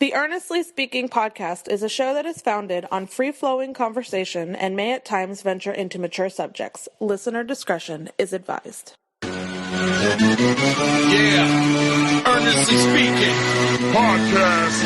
The Earnestly Speaking podcast is a show that is founded on free-flowing conversation and may at times venture into mature subjects. Listener discretion is advised. Yeah, Earnestly Speaking podcast.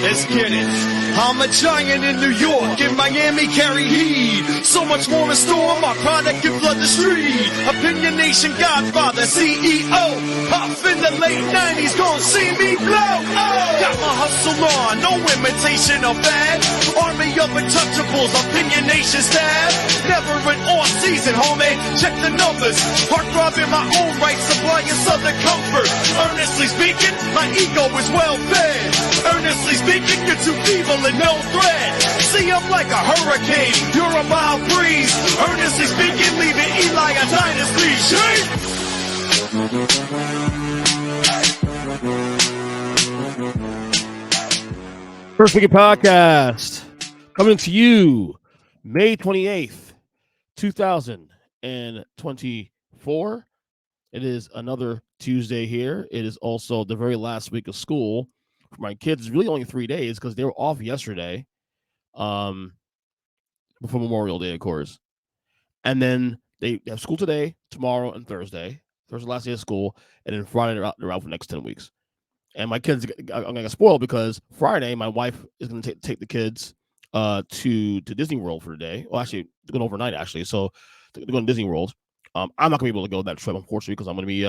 Let's get it. I'm a giant in New York, in Miami carry heat. So much more in store, my product can flood the street. Opinion Nation Godfather, CEO. Pop in the late 90s, gon' see me blow. Oh, got my hustle on, no imitation of bad. Army of untouchables, Opinion Nation stab. Never an off season, homie, check the numbers. Heart throb in my own right, supplying southern comfort. Earnestly speaking, my ego is well fed. Earnestly speaking, you're too evil and no threat. See, I'm like a hurricane, you're a mild breeze. Earnestly speaking, leaving Eli a dynasty. Shake! First Speaking Podcast, coming to you May 28th, 2024. It is another Tuesday here. It is also the very last week of school for my kids. It's really only 3 days because they were off yesterday, before Memorial Day, of course. And then they have school today, tomorrow, and Thursday. Thursday, last day of school, and then Friday they're out for the next 10 weeks. And my kids, I'm gonna get spoiled because Friday my wife is gonna take the kids to Disney World for the day. Well, actually, they're going overnight actually. So they're going to Disney World. I'm not gonna be able to go that trip, unfortunately, because I'm gonna be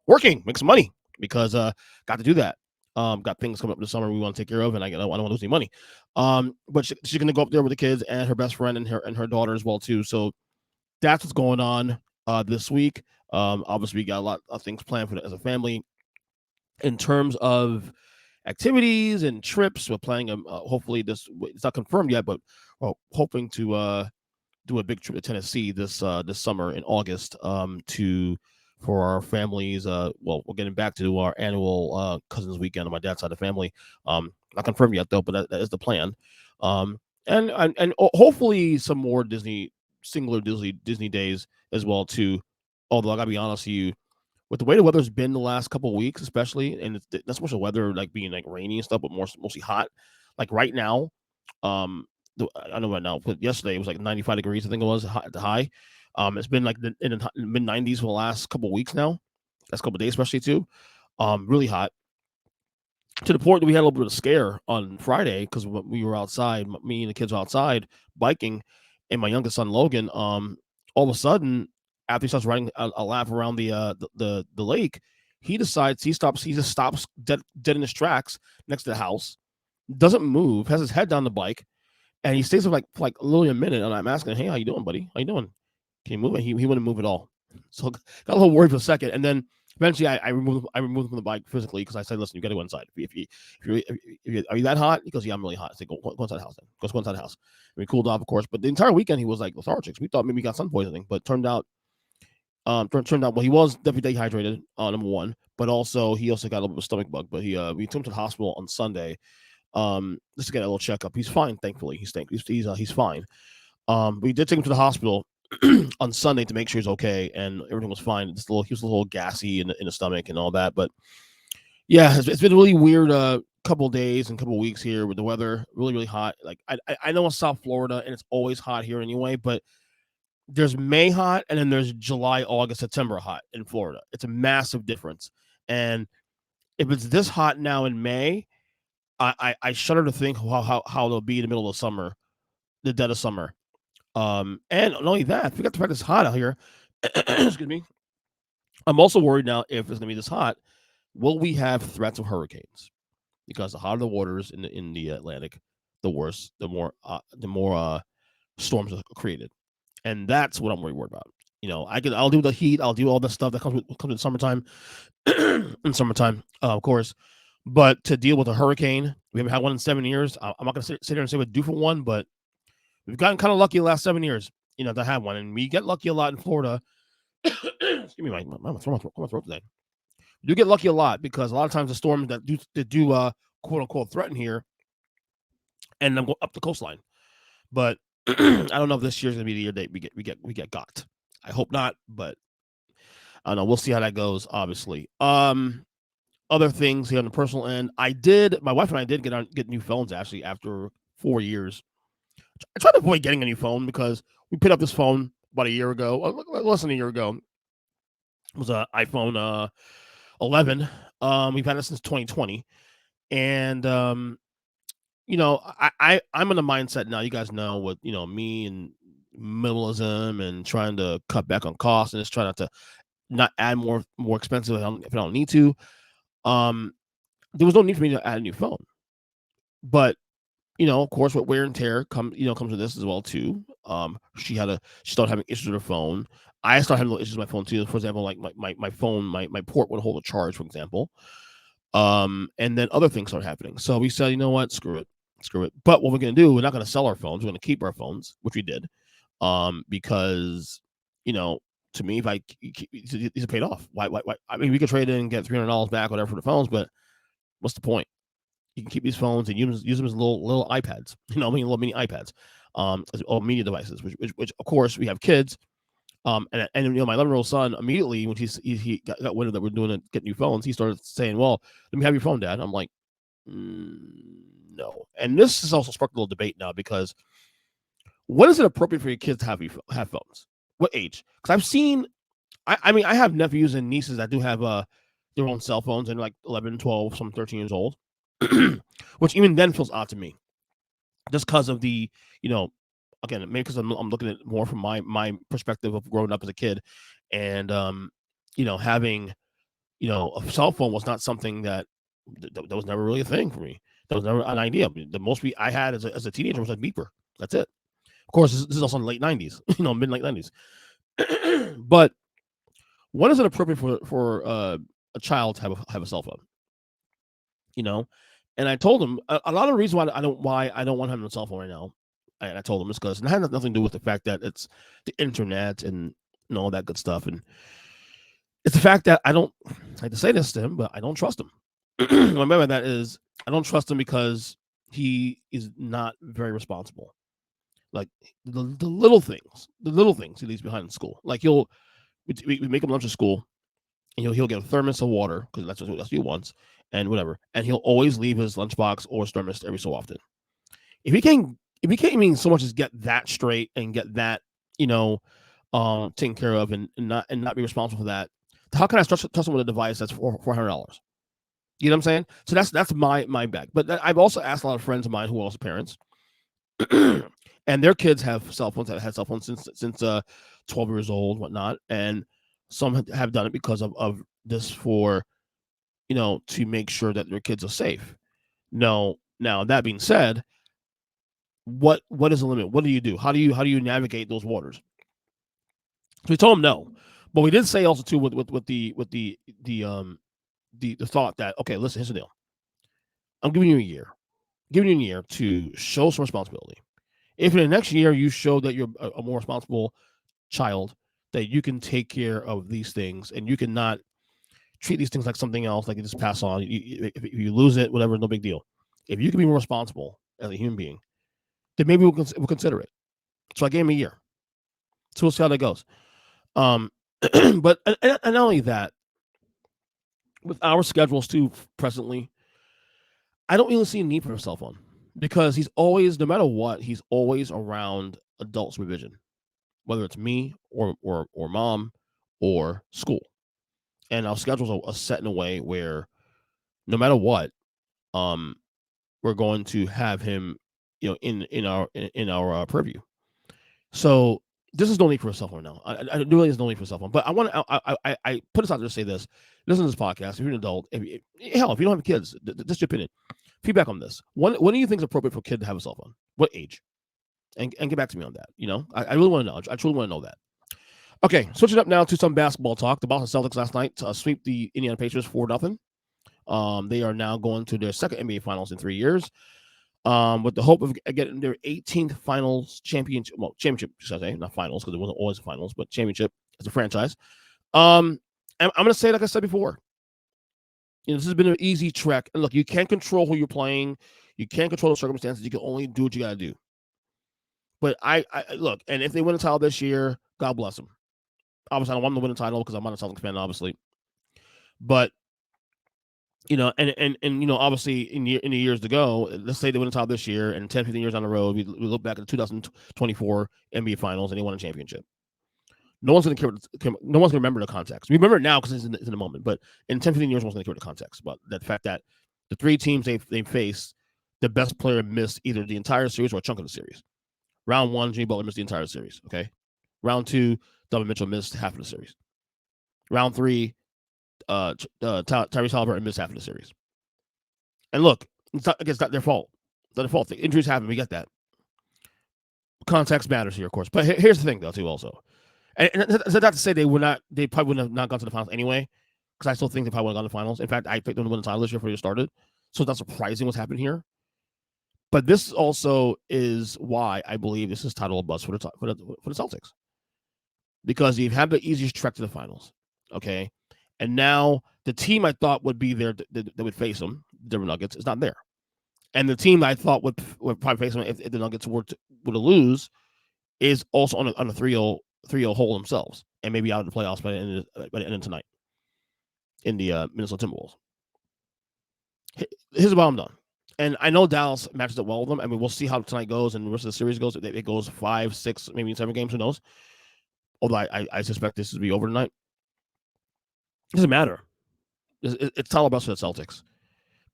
working, make some money because got to do that. Got things coming up this summer we want to take care of, and I don't want to lose any money. But she's gonna go up there with the kids and her best friend and her daughter as well too. So that's what's going on this week. Obviously, we got a lot of things planned for as a family in terms of activities and trips. We're planning hopefully this. It's not confirmed yet, but we're hoping to do a big trip to Tennessee this summer in August for our families. Well, we're getting back to our annual cousins weekend on my dad's side of the family. Not confirmed yet though, but that is the plan. And hopefully some more Disney days as well too. Although I gotta be honest with you, with the way the weather's been the last couple of weeks, especially, and it's not so much the weather like being like rainy and stuff, but mostly hot. Like right now, I know right now, but yesterday it was like 95 degrees. I think it was at the high. It's been like in the mid 90s for the last couple of weeks now. Last couple of days, especially too. Really hot. To the point that we had a little bit of a scare on Friday because we were outside, me and the kids were outside biking, and my youngest son Logan, all of a sudden, after he starts riding a lap around the lake, he just stops dead in his tracks next to the house, doesn't move, has his head down the bike, and he stays there for like literally a minute. And I'm asking, "Hey, how you doing, buddy? How you doing? Can you move?" And he wouldn't move at all. So got a little worried for a second, and then eventually I removed him from the bike physically because I said, "Listen, you got to go inside. If you are you that hot?" He goes, "Yeah, I'm really hot." I said, "Go inside the house then. Go inside the house." And we cooled off, of course, but the entire weekend he was like lethargic. We thought maybe he got sun poisoning, but turned out well, he was definitely dehydrated, number one, but also he also got a little bit of a stomach bug. But we took him to the hospital on Sunday, just to get a little checkup. He's fine, thankfully. He's fine. We did take him to the hospital on Sunday to make sure he's okay, and everything was fine. He was a little gassy in the stomach and all that. But yeah, it's been a really weird couple of days and couple of weeks here with the weather, really really hot. Like I know it's South Florida and it's always hot here anyway, but there's May hot and then there's July, August, September hot in Florida. It's a massive difference. And if it's this hot now in May, I shudder to think how it'll be in the middle of summer, the dead of summer. And not only that, forget the fact it's hot out here. Excuse me. I'm also worried now if it's gonna be this hot, will we have threats of hurricanes? Because the hotter the waters in the Atlantic, the worse, the more storms are created. And that's what I'm worried about. You know, I'll do the heat. I'll do all the stuff that comes in summertime, of course. But to deal with a hurricane, we haven't had one in 7 years. I'm not going to sit here and say we're due for one, but we've gotten kind of lucky the last 7 years, to have one. And we get lucky a lot in Florida. Excuse me, my throat today. We do get lucky a lot because a lot of times the storms that do quote unquote threaten here and then go up the coastline. But I don't know if this year's gonna be the year that we get got. I hope not, but I don't know. We'll see how that goes, obviously. Other things here on the personal end, my wife and I did get new phones, actually, after 4 years. I tried to avoid getting a new phone because we picked up this phone about a year ago, less than a year ago. It was an iPhone 11. We've had it since 2020. And, I'm in a mindset now, you guys know, with, me and minimalism and trying to cut back on costs and just trying not add more expensive if I don't need to. There was no need for me to add a new phone. But, of course, with wear and tear comes with this as well too. She started having issues with her phone. I started having little issues with my phone too. For example, like my phone, my port would hold a charge, for example. And then other things started happening. So we said, you know what, screw it. But what we're gonna do, we're not gonna sell our phones. We're gonna keep our phones, which we did. Because, to me, if these are paid off. Why? I mean, we could trade in and get $300 back, whatever, for the phones, but what's the point? You can keep these phones and use them as little iPads, little mini iPads, or media devices, which of course we have kids. And my 11-year-old son immediately, when he got wind that we're doing it, get new phones, he started saying, "Well, let me have your phone, Dad." I'm like, no. And this has also sparked a little debate now, because when is it appropriate for your kids to have phones? What age? Because I've seen, I mean, I have nephews and nieces that do have their own cell phones, and like 11, 12, some 13 years old, which even then feels odd to me, just because of the, again, maybe because I'm looking at it more from my perspective of growing up as a kid, and having, a cell phone was not something that was never really a thing for me. That was never an idea. The most I had as a teenager was a beeper. That's it. Of course, this is also in the late 90s, mid late 90s. But when is it appropriate for a child to have a cell phone? And I told him a lot of the reason why I don't want him on a cell phone right now. And I told him it's because it has nothing to do with the fact that it's the internet and all that good stuff. And it's the fact that I hate to say this to him, but I don't trust him. Remember, that is, I don't trust him because he is not very responsible. Like the little things he leaves behind in school. Like we make him lunch at school, and he'll get a thermos of water, because that's what he wants, and whatever. And he'll always leave his lunchbox or his thermos every so often. If he can't even so much as get that straight and get that taken care of, and not be responsible for that, how can I trust him with a device that's $400? You know what I'm saying? So that's my bag. But I've also asked a lot of friends of mine who are also parents, and their kids have cell phones, that had cell phones since 12 years old, whatnot, and some have done it because of this, for to make sure that their kids are safe. No, now that being said, what is the limit? What do you do? How do you navigate those waters? So we told him no, but we did say also too with the thought that, okay, listen, here's the deal. I'm giving you a year to show some responsibility. If in the next year you show that you're a more responsible child, that you can take care of these things, and you cannot treat these things like something else, like you just pass on. If you lose it, whatever, no big deal. If you can be more responsible as a human being, then maybe we'll consider it. So I gave him a year. So we'll see how that goes. But and not only that, with our schedules too presently, I don't really see a need for a cell phone, because he's always, no matter what, he's always around adult supervision, whether it's me or mom or school. And our schedules are set in a way where no matter what, we're going to have him, in our purview. So this is no need for a cell phone now. I really is no need for a cell phone. But I put this out there to say this. Listen to this podcast. If you're an adult, if you don't have kids, this is your opinion. Feedback on this. When do you think is appropriate for a kid to have a cell phone? What age? And get back to me on that. I really want to know. I truly want to know that. Okay, switching up now to some basketball talk. The Boston Celtics last night sweep the Indiana Pacers 4-0. They are now going to their second NBA Finals in 3 years, with the hope of getting their 18th Finals championship. Well, championship, should I say, not finals, because it wasn't always a finals, but championship as a franchise. And I'm going to say, like I said before, this has been an easy trek. And look, you can't control who you're playing. You can't control the circumstances. You can only do what you got to do. But I look, and if they win a title this year, God bless them. Obviously, I don't want them to win the title because I'm not a Celtics fan, obviously. But and obviously in the years to go, let's say they win the title this year, and 10, 15 years down the road, we look back at the 2024 NBA Finals and they won a championship. No one's going to remember the context. We remember it now because it's in the moment, but in 10, 15 years, no one's going to care the context. But that fact that the three teams they faced, the best player missed either the entire series or a chunk of the series. Round 1, Jimmy Butler missed the entire series. Okay. Round 2, Donovan Mitchell missed half of the series. Round 3, Tyrese Haliburton missed half of the series. And look, it's not their fault. It's not their fault. The injuries happen. We get that. Context matters here, of course. But here's the thing, though, too, also. And that's not to say they probably wouldn't have not gone to the finals anyway, because I still think they probably would have gone to the finals. In fact, I picked them to win the title this year before they started. So it's not surprising what's happened here. But this also is why I believe this is title of bust for the Celtics. Because you've had the easiest trek to the finals. Okay. And now the team I thought would be there that would face them, the Denver Nuggets, is not there. And the team I thought would probably face them if the Nuggets were to lose is also on a 3-0 hole themselves, and maybe out of the playoffs by the end of tonight in the Minnesota Timberwolves. Here's about I'm done. And I know Dallas matches up well with them. I mean, we'll see how tonight goes and the rest of the series goes. If it goes 5, 6, maybe 7 games, who knows? Although I suspect this will be over tonight. It doesn't matter. It's all about the Celtics.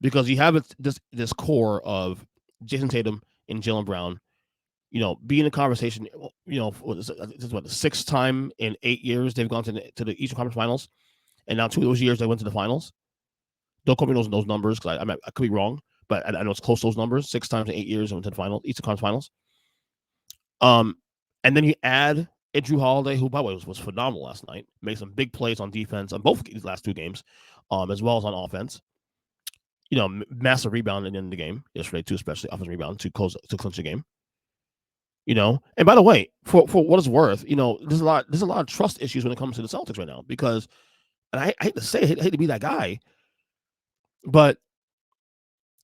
Because you have this core of Jason Tatum and Jaylen Brown, be in a conversation. This is what, the 6th time in 8 years they've gone to the Eastern Conference Finals, and now 2 of those years they went to the finals. Don't quote me those numbers because I could be wrong, but I know it's close to those numbers. 6 times in 8 years they went to the finals, Eastern Conference Finals. And then you add Drew Holiday, who by the way was phenomenal last night, made some big plays on defense on both these last 2 games, as well as on offense. Massive rebound at the end of the game yesterday, too, especially offensive rebound to clinch the game. And by the way, for what it's worth, there's a lot of trust issues when it comes to the Celtics right now because, and I hate to say it, I hate to be that guy, but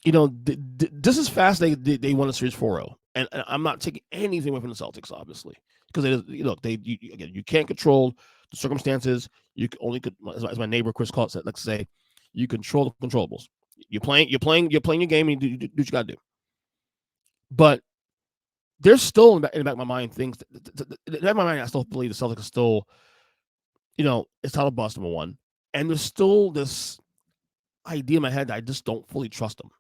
this is fast. They won a series 4-0, and I'm not taking anything away from the Celtics, obviously, because it is. Look, you can't control the circumstances. You only could, as my neighbor Chris Call said, let's say, you control the controllables. You're playing your game, and you do what you got to do. But there's still in the back of my mind things. In the back of my mind, I still believe the Celtics are still, it's title bust, number one, and there's still this idea in my head that I just don't fully trust them.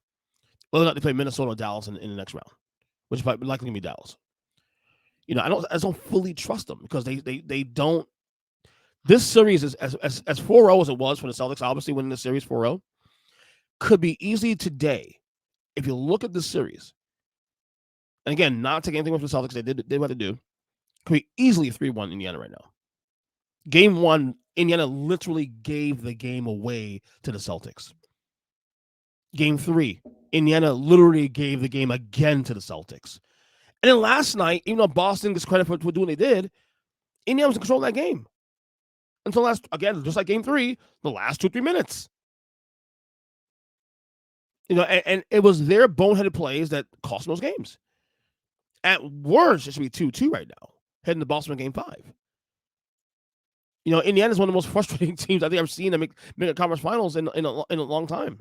Whether or not they play Minnesota or Dallas in the next round, which is likely going to be Dallas. I just don't fully trust them because they don't. This series is as 4-0 as it was for the Celtics, obviously winning the series 4-0, could be easy today if you look at this series. And again, not taking anything away from the Celtics, they did what they do. Could be easily 3-1 Indiana right now. Game 1, Indiana literally gave the game away to the Celtics. Game 3, Indiana literally gave the game again to the Celtics. And then last night, even though Boston gets credit for doing what they did, Indiana was in control of that game. Until again, just like game 3, the last 2-3 minutes. And it was their boneheaded plays that cost them those games. At worst, it should be 2-2 right now, heading to Boston in game 5. Indiana is one of the most frustrating teams I think I've seen them make a conference finals in a long time.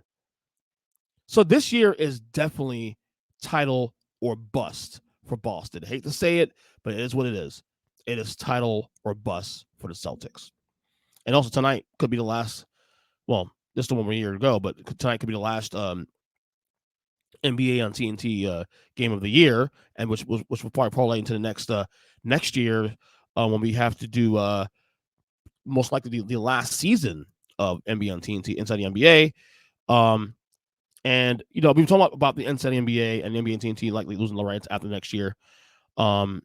So this year is definitely title or bust for Boston. I hate to say it, but it is what it is. It is title or bust for the Celtics. And also tonight could be the last, well, this is the one a year ago, but tonight could be the last NBA on TNT game of the year, and which will probably parlay into the next year when we have to do most likely the last season of NBA on TNT inside the NBA. And we've been talking about the inside the NBA and the NBA and TNT likely losing the rights after next year. And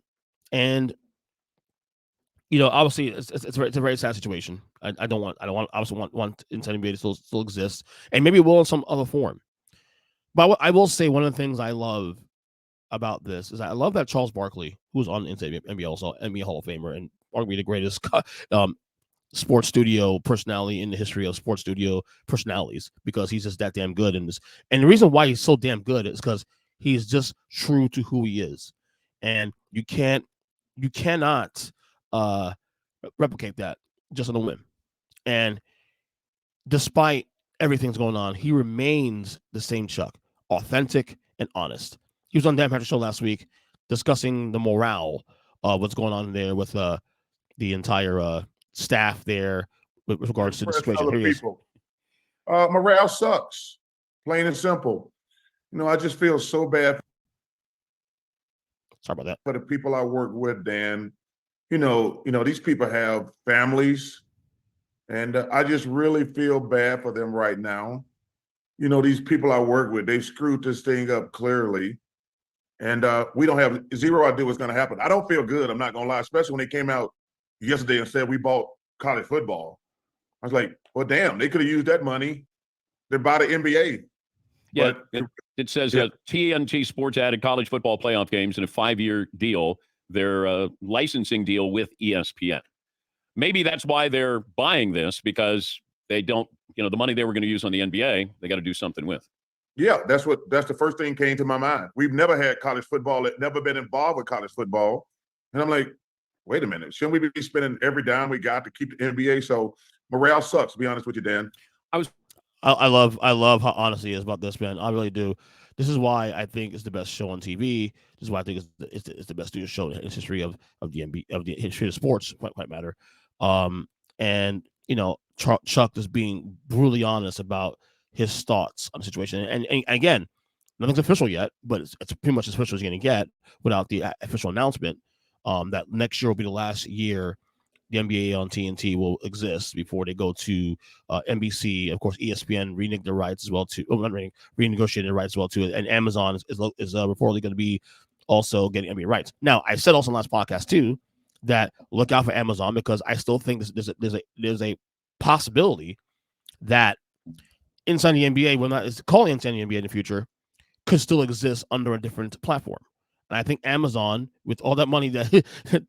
obviously it's a very sad situation. I obviously want inside NBA to still exist, and maybe it will in some other form. But I will say one of the things I love about this is I love that Charles Barkley, who's on Inside NBA, also NBA Hall of Famer and arguably the greatest sports studio personality in the history of sports studio personalities, because he's just that damn good in this. And the reason why he's so damn good is because he's just true to who he is. And you cannot replicate that just on a whim. And despite everything's going on, he remains the same Chuck, authentic and honest. He was on Dan Patrick's show last week discussing the morale of what's going on there with the entire staff there with regards to the situation. Here people. Morale sucks, plain and simple. I just feel so bad. Sorry about that. For the people I work with, Dan. These people have families, and I just really feel bad for them right now. These people I work with, they've screwed this thing up clearly, and we don't have zero idea what's going to happen. I don't feel good, I'm not going to lie, especially when they came out yesterday and said we bought college football. I was like, well, damn, they could have used that money to buy the NBA. Yeah, it says TNT Sports added college football playoff games in a 5-year deal, their licensing deal with ESPN. Maybe that's why they're buying this, because they don't, the money they were going to use on the NBA, they got to do something with. Yeah, that's the first thing came to my mind. We've never had college football, never been involved with college football. And I'm like, wait a minute, shouldn't we be spending every dime we got to keep the NBA? So morale sucks, to be honest with you, Dan. I love how honest he is about this, man. I really do. This is why I think it's the best show on TV. This is why I think it's the best studio show in the history of the NBA, of the history of sports, quite matter. And Chuck is being brutally honest about his thoughts on the situation. And again, nothing's official yet, but it's pretty much as official as you're going to get without the official announcement that next year will be the last year the NBA on TNT will exist before they go to NBC. Of course, ESPN renegotiated the rights as well too. Renegotiated the rights as well too, and Amazon is reportedly going to be also getting NBA rights. Now, I said also in the last podcast too that look out for Amazon, because I still think there's a possibility that Inside the NBA, well, not is calling Inside the NBA in the future, could still exist under a different platform. And I think Amazon, with all that money that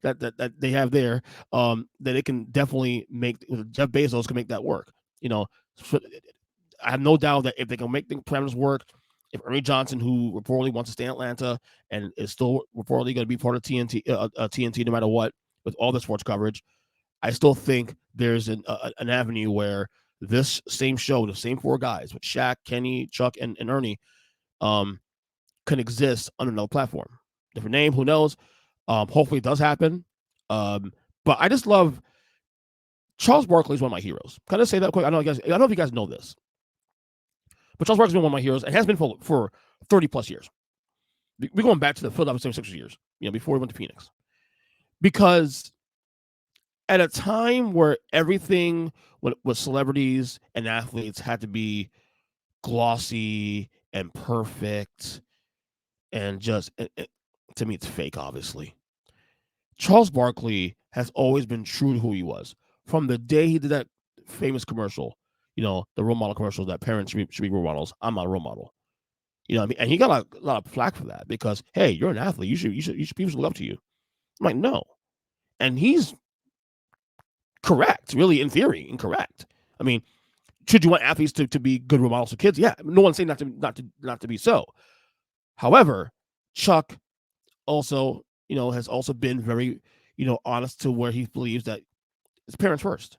that they have there, that it can definitely make, Jeff Bezos can make that work. I have no doubt that if they can make the parameters work, if Ernie Johnson, who reportedly wants to stay in Atlanta and is still reportedly going to be part of TNT no matter what, with all the sports coverage, I still think there's an avenue where this same show, the same four guys with Shaq, Kenny, Chuck, and Ernie, can exist on another platform. Different name, who knows? Hopefully it does happen. But I just love Charles Barkley is one of my heroes. Can I say that quick? I don't know if you guys know this, but Charles Barkley's been one of my heroes and has been for 30 plus years. We're going back to the Philadelphia 76ers years, before he went to Phoenix. Because at a time where everything with celebrities and athletes had to be glossy and perfect and just, to me, it's fake, obviously. Charles Barkley has always been true to who he was. From the day he did that famous commercial, the role model commercial that parents should be role models. I'm not a role model. What I mean? And he got a lot of flack for that because, hey, you're an athlete. You should people should look up to you. I'm like, no. And he's correct, really, in theory, incorrect. I mean, should you want athletes to be good role models for kids? Yeah. No one's saying not to be so. However, Chuck also, has also been very, honest to where he believes that his parents first.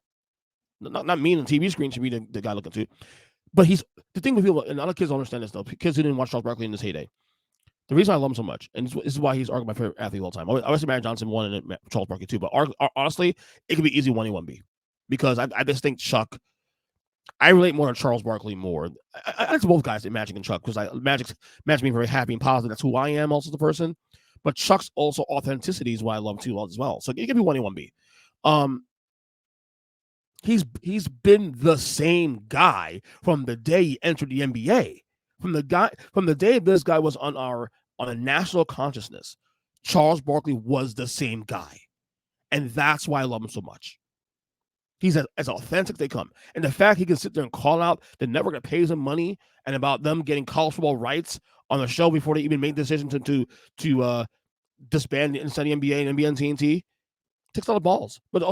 Not me on the TV screen should be the guy looking to. But the thing with people, and other kids don't understand this though, kids who didn't watch Charles Barkley in his heyday. The reason I love him so much, and this is why he's arguably my favorite athlete of all time. I say Magic Johnson won and Charles Barkley too, but honestly, it could be easy 1A, 1B. Because I just think Chuck, I relate more to Charles Barkley more. I like both guys, Magic and Chuck, because Magic being very happy and positive. That's who I am also as a person. But Chuck's also authenticity is what I love too as well. So it could be 1A, 1B. He's been the same guy from the day he entered the NBA. From the day this guy was on a national consciousness, Charles Barkley was the same guy. And that's why I love him so much. He's as authentic as they come. And the fact he can sit there and call out the network that pays him money and about them getting college football rights on the show before they even made the decision to disband inside the NBA and NBA and TNT takes a lot of balls. But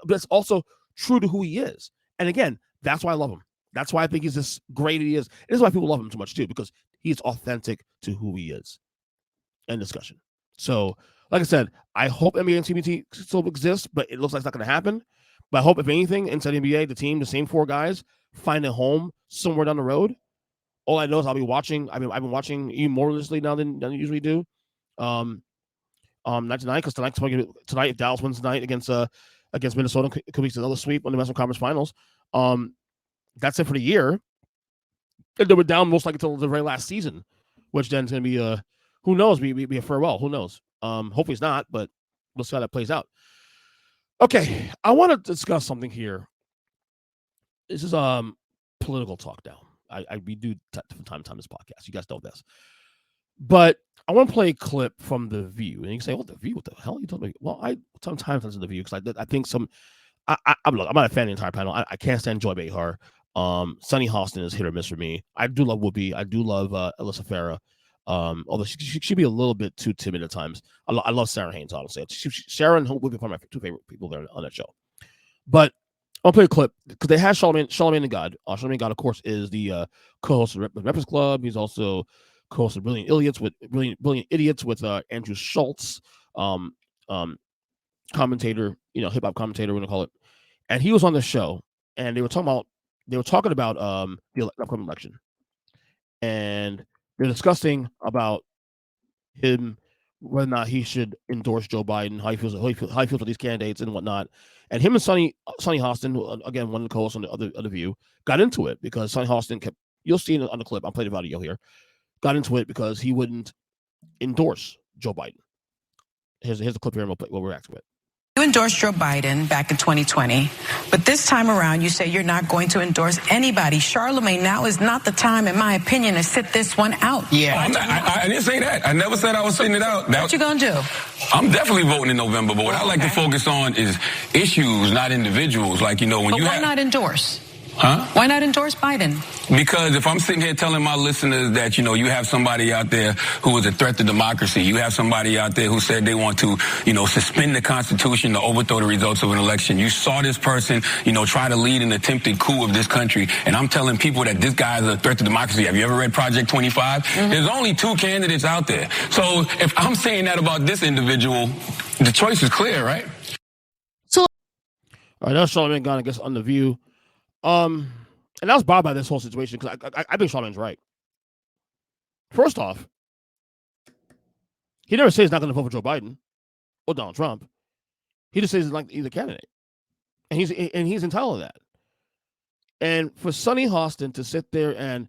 it's also true to who he is. And again, that's why I love him. That's why I think he's this great he is. This is why people love him so much too, because he's authentic to who he is. End discussion. So like I said, I hope NBA and CBT still exists, but it looks like it's not going to happen. But I hope, if anything, inside the NBA, the team, the same 4 guys, find a home somewhere down the road. All I know is I'll be watching. I've been watching even more religiously now than I usually do. Not tonight, because tonight, if Dallas wins tonight against Minnesota, could be another sweep on the Western Conference Finals. That's it for the year. And they were down most likely until the very last season, which then is going to be who knows, be a farewell. Who knows? Hopefully it's not, but we'll see how that plays out. Okay, I want to discuss something here. This is political talk now. We do from time to time this podcast. You guys know this. But I want to play a clip from The View. And you can say, The View? What the hell are you talking about? Well, I sometimes listen to The View because I think I'm not a fan of the entire panel. I can't stand Joy Behar. Sunny Hostin is hit or miss for me. I do love Whoopi. I do love Alyssa Farah. Although she'd be a little bit too timid at times. I love Sarah Haynes, honestly. Sarah and Whoopi are my 2 favorite people there on that show. But I'll play a clip because they had Charlamagne the God. Charlamagne God, of course, is the co-host of the Breakfast Club. He's also co-host of Brilliant Idiots with Andrew Schultz, commentator, hip hop commentator, we're gonna call it. And he was on the show, and they were talking about the upcoming election, and they're discussing about him, whether or not he should endorse Joe Biden, how he feels with these candidates and whatnot. And him and Sunny Hostin, who, again, one of the co-hosts on the other View, got into it because Sunny Hostin kept. You'll see it on the clip. I'll play the audio here. Got into it because he wouldn't endorse Joe Biden. Here's the clip here, and we'll react to it. You endorsed Joe Biden back in 2020, but this time around you say you're not going to endorse anybody. Charlamagne, now is not the time, in my opinion, to sit this one out. Yeah, I didn't say that. I never said I was sitting it out. What you gonna do? I'm definitely voting in November, but what I like to focus on is issues, not individuals. Like, when but you why not endorse? Huh? Why not endorse Biden? Because if I'm sitting here telling my listeners that, you have somebody out there who is a threat to democracy, you have somebody out there who said they want to, suspend the Constitution to overthrow the results of an election. You saw this person, try to lead an attempted coup of this country. And I'm telling people that this guy is a threat to democracy. Have you ever read Project 25? Mm-hmm. There's only 2 candidates out there. So if I'm saying that about this individual, the choice is clear, right? All right, that's Charlamagne God, I guess, on The View. And I was bothered by this whole situation because I think Charlamagne's right. First off, he never says he's not going to vote for Joe Biden or Donald Trump. He just says he's like either candidate, and he's entitled to that. And for Sunny Hostin to sit there and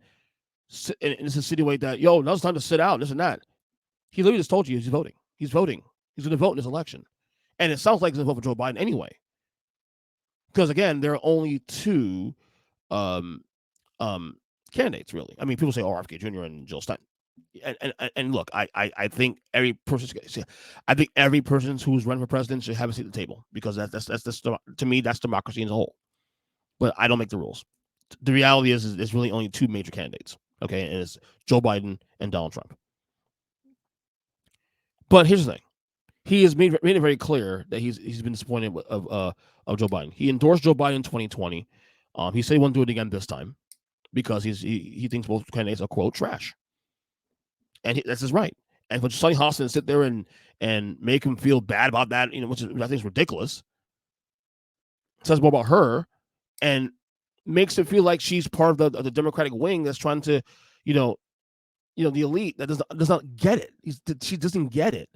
insinuate that now it's time to sit out, this and that, he literally just told you he's voting. He's voting. He's going to vote in this election, and it sounds like he's going to vote for Joe Biden anyway. Because again, there are only 2 candidates, really. I mean, people say RFK Jr. and Jill Stein. And look, I think every person who's running for president should have a seat at the table because that's to me that's democracy as a whole. But I don't make the rules. The reality is there's really only 2 major candidates. Okay, and it's Joe Biden and Donald Trump. But here's the thing. He has made it very clear that he's been disappointed of Joe Biden. He endorsed Joe Biden in 2020. He said he won't do it again this time because he thinks both candidates are, quote, trash. And that's his right. And for Sunny Hostin to sit there and make him feel bad about that, which I think is ridiculous, says more about her and makes it feel like she's part of the Democratic wing that's trying to, the elite that does not get it. She doesn't get it.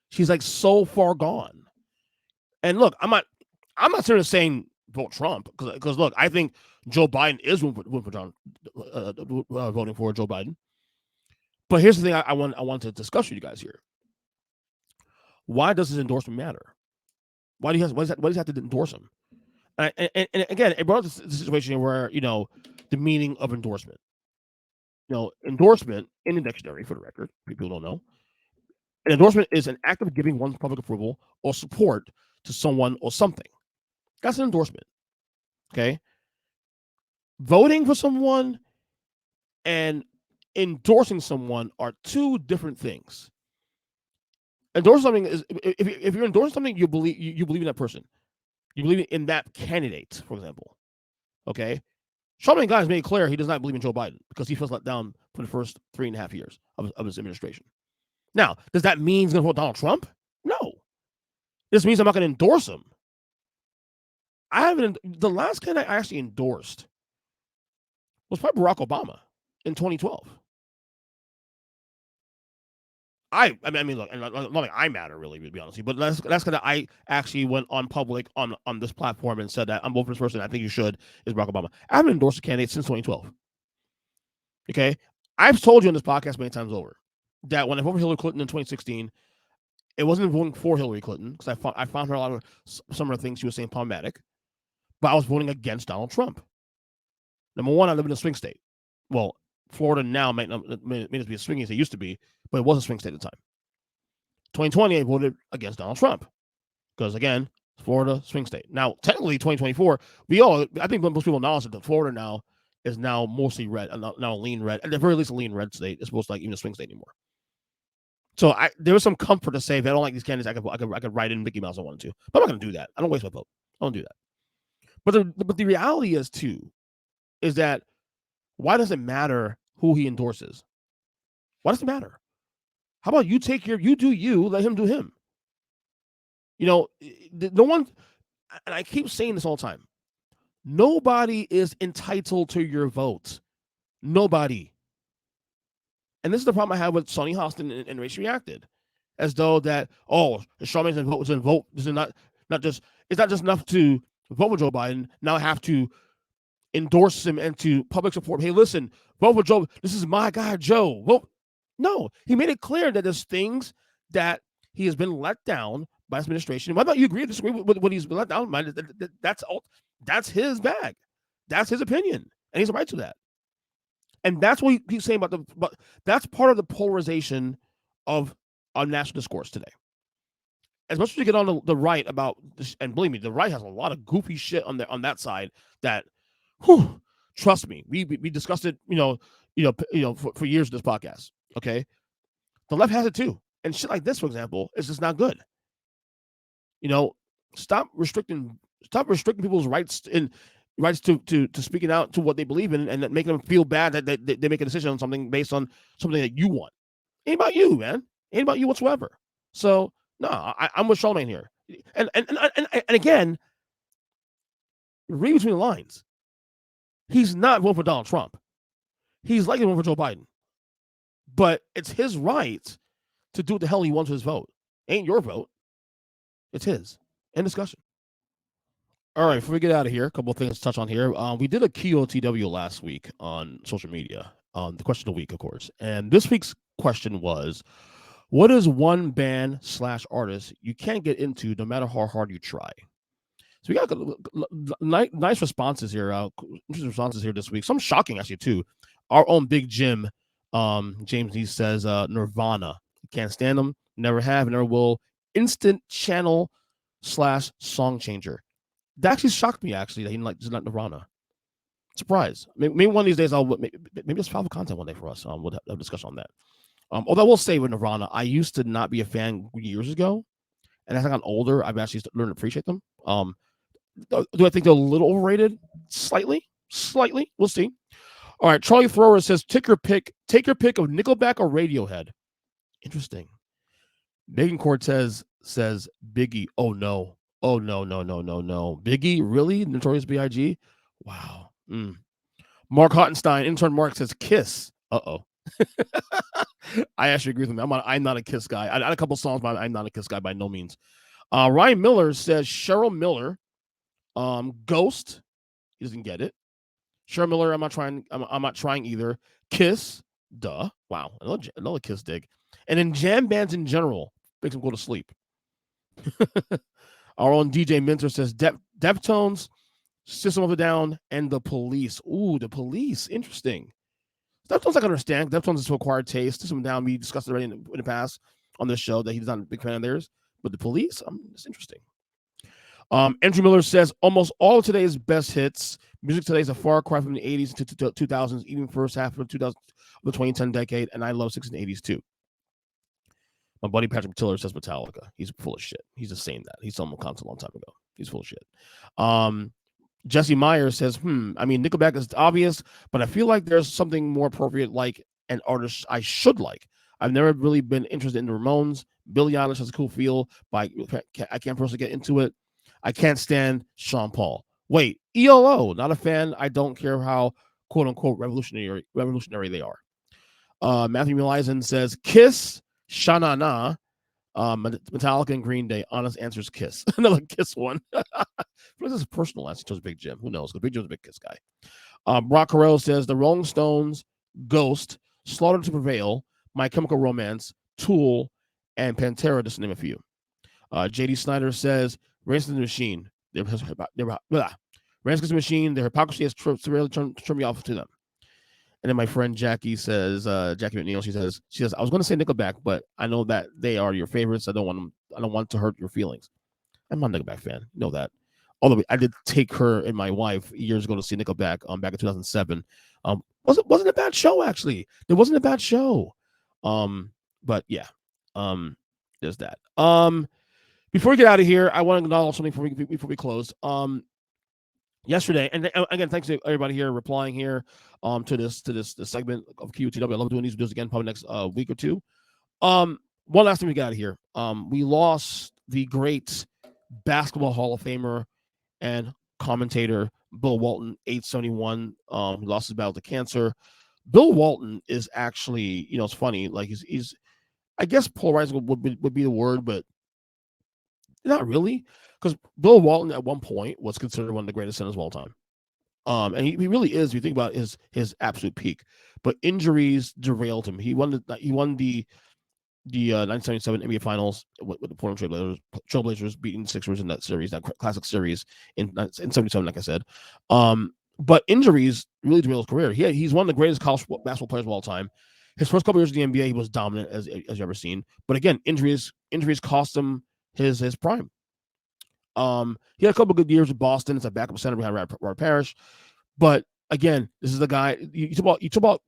She's like so far gone. And look, I'm not sort of saying vote Trump because look, I think Joe Biden is voting for Joe Biden. But here's the thing I want to discuss with you guys here. Why does his endorsement matter? Why does he have to endorse him? And again, it brought up the situation where the meaning of endorsement. Endorsement in the dictionary, for the record, people don't know. An endorsement is an act of giving one's public approval or support to someone or something. That's an endorsement. Okay? Voting for someone and endorsing someone are 2 different things. Endorsing something is if you're endorsing something, you believe in that person. You believe in that candidate, for example. Okay? Charlamagne God has made it clear he does not believe in Joe Biden because he feels let down for the first 3.5 years of his administration. Now, does that mean he's going to vote Donald Trump? No. This means I'm not going to endorse him. The last candidate I actually endorsed was probably Barack Obama in 2012. I mean, look, not like I matter really, to be honest with you, but that's because I actually went on public on this platform and said that I'm voting for this person. I think you should is Barack Obama. I haven't endorsed a candidate since 2012. Okay, I've told you on this podcast many times over that when I voted for Hillary Clinton in 2016, it wasn't voting for Hillary Clinton because I found her a lot of some of the things she was saying problematic, but I was voting against Donald Trump. Number one, I live in a swing state. Well, Florida now may not be a swing as it used to be, but it was a swing state at the time. 2020, I voted against Donald Trump because, again, Florida swing state. Now, technically, 2024, I think most people acknowledge that Florida now is now mostly red, now a lean red, at the very least a lean red state. It's supposed to like even a swing state anymore. So there was some comfort to say if I don't like these candidates, I could write in Mickey Mouse if I wanted to, but I'm not going to do that. I don't waste my vote. I don't do that. But the reality is that why does it matter who he endorses? Why does it matter? How about you you do you, let him do him? No one, and I keep saying this all the time, nobody is entitled to your vote. Nobody. And this is the problem I have with Sonny Hostin and Race Reacted. As though that, Charlamagne's vote is not just enough to vote for Joe Biden. Now I have to endorse him and to public support. Hey, listen, vote for Joe. This is my guy, Joe. Vote. No, he made it clear that there's things that he has been let down by his administration. Whether you agree or disagree with what he's been let down by, that's his bag. That's his opinion. And he's right to that. And that's what he's saying but that's part of the polarization of our national discourse today. As much as you get on the right about this, and believe me, the right has a lot of goofy shit on that side that, trust me, we discussed it, for years in this podcast. Okay, the left has it too, and shit like this, for example, is just not good. Stop restricting people's rights to speaking out to what they believe in, and making them feel bad that they make a decision on something based on something that you want. Ain't about you, man. Ain't about you whatsoever. So no, I'm with Charlamagne here, and again, read between the lines. He's not voting for Donald Trump. He's likely voting for Joe Biden. But it's his right to do what the hell he wants with his vote. Ain't your vote. It's his. End discussion. All right, before we get out of here, a couple of things to touch on here. We did a QOTW last week on social media, the question of the week, of course. And this week's question was, what is one band / artist you can't get into no matter how hard you try? So we got nice responses here, interesting responses here this week. Some shocking, actually, too. Our own Big Jim, James Neese says, Nirvana. Can't stand them. Never have, never will. Instant channel / song changer. That actually shocked me, actually, that he does not Nirvana. Surprise. Maybe one of these days, maybe it's powerful content one day for us. We'll have a discussion on that. Although I will say with Nirvana, I used to not be a fan years ago. And as I got older, I've actually learned to appreciate them. Do I think they're a little overrated? Slightly. We'll see. All right. Charlie Thrower says, take your pick of Nickelback or Radiohead. Interesting. Megan Cortez says, Biggie. Oh, no. Biggie? Really? Notorious B.I.G.? Wow. Mark Hottenstein, intern Mark says, Kiss. Uh-oh. I actually agree with him. I'm not a Kiss guy. I had a couple songs, but I'm not a Kiss guy by no means. Ryan Miller says Cheryl Miller. Ghost. He doesn't get it. Cheryl Miller, I'm not trying either. Kiss. Duh. Wow. Another Kiss dig. And then jam bands in general makes him go to sleep. Our own DJ Minter says Deftones, System of a Down, and The Police. Ooh, The Police. Interesting. Deftones I can understand. Deftones is to acquired taste. System of a Down, we discussed it already in the past on this show that he's not a big fan of theirs. But The Police, it's interesting. Andrew Miller says almost all of today's best hits. Music today is a far cry from the 80s to 2000s, even first half of the 2010 decade, and I love 60s and 80s too. My buddy Patrick Tiller says Metallica. He's full of shit. He's just saying that. He's someone content a long time ago. He's full of shit. Jesse Meyer says, Nickelback is obvious, but I feel like there's something more appropriate, like an artist I should like. I've never really been interested in the Ramones. Billie Eilish has a cool feel, but I can't personally get into it. I can't stand Sean Paul. Wait, ELO, not a fan. I don't care how quote unquote revolutionary they are. Matthew Melizan says Kiss, Sha-Na-Na, Metallica and Green Day. Honest answer is Kiss. Another Kiss one. This is a personal answer to Big Jim. Who knows? Because Big Jim's a big Kiss guy. Brock Carell says the Rolling Stones, Ghost, Slaughter to Prevail, My Chemical Romance, Tool, and Pantera, just to name a few. JD Snyder says Rage Against the Machine. Rage Against the Machine. Their hypocrisy has really turned me off to them. And then my friend Jackie says, Jackie McNeil, she says, I was going to say Nickelback, but I know that they are your favorites. I don't want to hurt your feelings. I'm not a Nickelback fan. You know that. Although I did take her and my wife years ago to see Nickelback back in 2007. Wasn't a bad show, actually. It wasn't a bad show. But yeah, there's that. Before we get out of here, I want to acknowledge something before we close. Yesterday, and again, thanks to everybody here replying here to this segment of QOTW. I love doing these videos again, probably next week or two. One last thing we got out of here. We lost the great basketball Hall of Famer and commentator Bill Walton, 871. He lost his battle to cancer. Bill Walton is actually, it's funny. Like he's I guess polarizing would be the word, but not really. Because Bill Walton at one point was considered one of the greatest centers of all time. And he really is, if you think about his absolute peak. But injuries derailed him. He won the 1977 NBA Finals with the Portland Trailblazers beating the Sixers in that series, that classic series in 77, like I said. But injuries really derailed his career. He's one of the greatest college basketball players of all time. His first couple years in the NBA, he was dominant as you've ever seen. But again, injuries cost him his prime. He had a couple of good years with Boston. It's a backup center behind Rod Parrish. But again, this is the guy you talk about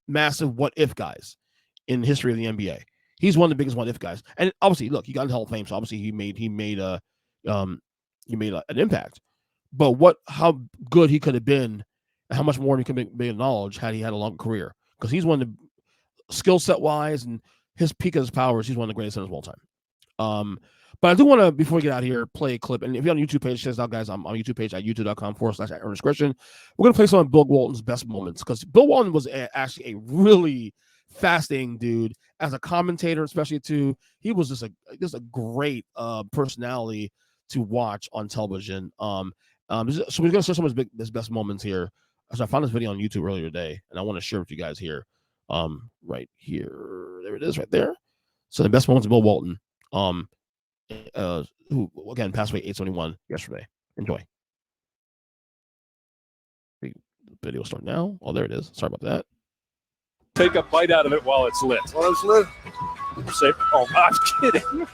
massive what if guys in the history of the NBA. He's one of the biggest what if guys. And obviously, look, he got into Hall of Fame, so obviously he made an impact. But how good he could have been, and how much more he could have been acknowledged had he had a long career. Because he's one of the skill set wise and his peak of his powers, he's one of the greatest centers of all time. But I do want to, before we get out of here, play a clip. And if you're on the YouTube page, check us out, guys. I'm on YouTube page at youtube.com/Earnest Christian. We're going to play some of Bill Walton's best moments because Bill Walton was actually a really fascinating dude as a commentator, especially too. He was just a great personality to watch on television. So we're going to share some of his best moments here. So I found this video on YouTube earlier today, and I want to share with you guys here. Right here. There it is right there. So the best moments of Bill Walton. Who again passed away 871 yesterday. Enjoy. The video will start now. Oh, there it is. Sorry about that. Take a bite out of it while it's lit. While it's lit? Say, oh, I'm kidding.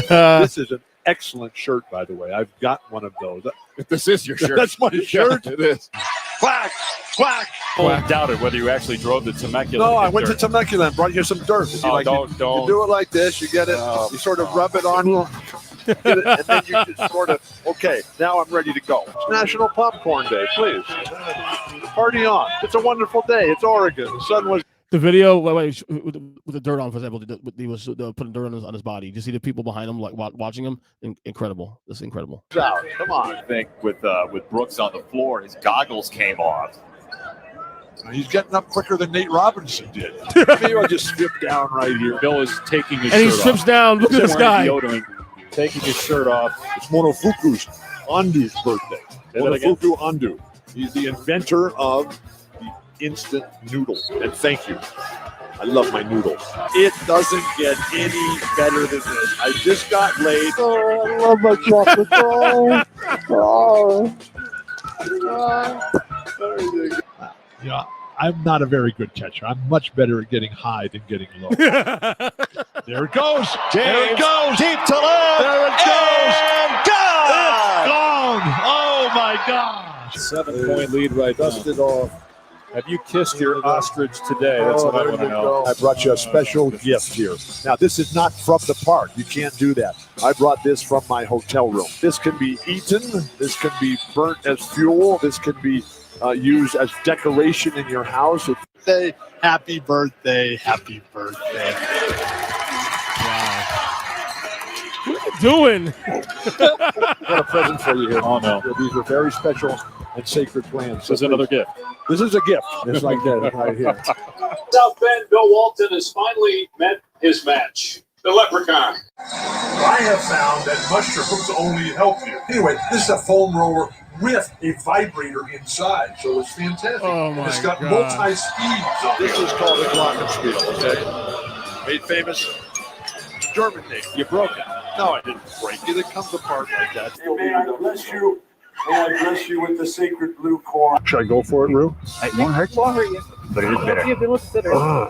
This is an excellent shirt, by the way. I've got one of those. If this is your shirt. That's my shirt. It is. Quack! Quack! I doubted whether you actually drove to Temecula. No, I went to Temecula and brought you some dirt. Oh, like don't. You do it like this. You get it. You sort of rub it on. And then you just sort of, okay, now I'm ready to go. It's National Popcorn Day, please. Party on. It's a wonderful day. It's Oregon. The sun was... The video with the dirt on, for example, he was putting dirt on his body. You see the people behind him, like watching him. Incredible. This is incredible. Come on. I think with Brooks on the floor, his goggles came off. He's getting up quicker than Nate Robinson did. Maybe I'll just strip down right here. Bill is taking his shirt off. And he strips off. down. Look at this guy. Deodorant, taking his shirt off. It's Monofuku's Andu's birthday. Monofuku Andu. He's the inventor of the instant noodle. And thank you. I love my noodles. It doesn't get any better than this. I just got laid. Oh, I love my chocolate. Yeah, I'm not a very good catcher. I'm much better at getting high than getting low. There it goes. There it goes. Deep to left. There it goes. And gone. It's gone. Oh, my gosh. 7-point lead right now. Dust it off. Have you kissed your ostrich today? That's what I want to know. I brought you a special gift here. Now, this is not from the park. You can't do that. I brought this from my hotel room. This can be eaten. This can be burnt as fuel. This can be use as decoration in your house. Say happy birthday, happy birthday. Wow. What are you doing? Got a present for you here. Oh, no. These are very special and sacred plants. This is another gift. This is a gift. It's like that right here. South Bend, Bill Walton has finally met his match, the Leprechaun. I have found that mushrooms only help you. Anyway, this is a foam roller with a vibrator inside, so it's fantastic. Oh my It's got God. multi-speeds. This is called a glockenspiel, okay? Made famous. German name. You broke it. No, I didn't break it. It comes apart like that. May I bless you? May I bless you with the sacred blue corn? Should I go for it, Rue? It won't hurt you. But it is bitter. Oh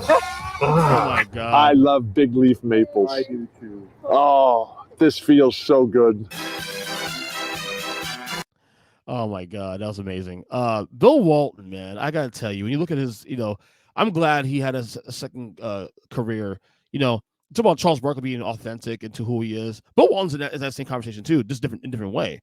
my God. I love big leaf maples. I do too. Oh, this feels so good. Oh my God, that was amazing. Bill Walton, man, I gotta tell you, when you look at his, I'm glad he had a second career. Talk about Charles Barkley being authentic into who he is. Bill Walton's in that same conversation too, just in a different way.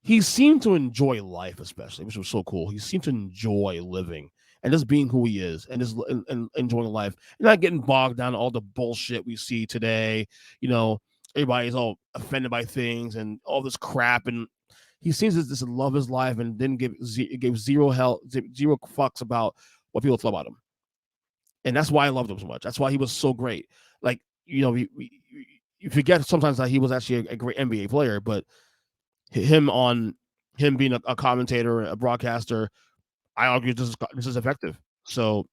He seemed to enjoy life, especially, which was so cool. He seemed to enjoy living and just being who he is and just and enjoying life and not getting bogged down in all the bullshit we see today. Everybody's all offended by things and all this crap, and he seems to just love his life and didn't gave zero fucks about what people thought about him. And that's why I loved him so much. That's why he was so great. Like, you forget sometimes that he was actually a great NBA player, but him being a commentator, a broadcaster, I argue this is effective. So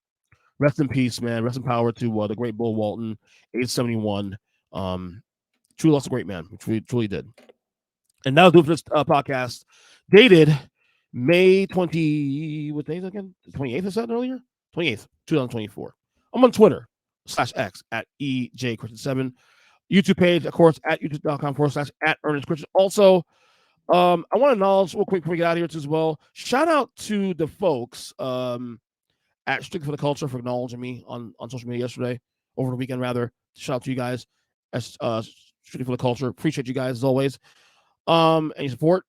rest in peace, man. Rest in power to the great Bill Walton, age 71. Truly lost a great man, which we truly did. And that'll do it for this podcast. Dated May 20, what day is it again? 28th, is that earlier? 28th, 2024. I'm on Twitter /X at EJ Christian 7. YouTube page, of course, at youtube.com/@Earnest Christian. Also, I want to acknowledge real quick before we get out of here as well. Shout out to the folks at Strictly for the Culture for acknowledging me on social media yesterday, over the weekend rather. Shout out to you guys at Strictly for the Culture. Appreciate you guys as always. Any support.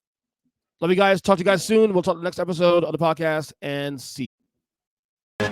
Love you guys. Talk to you guys soon. We'll talk the next episode of the podcast and see you.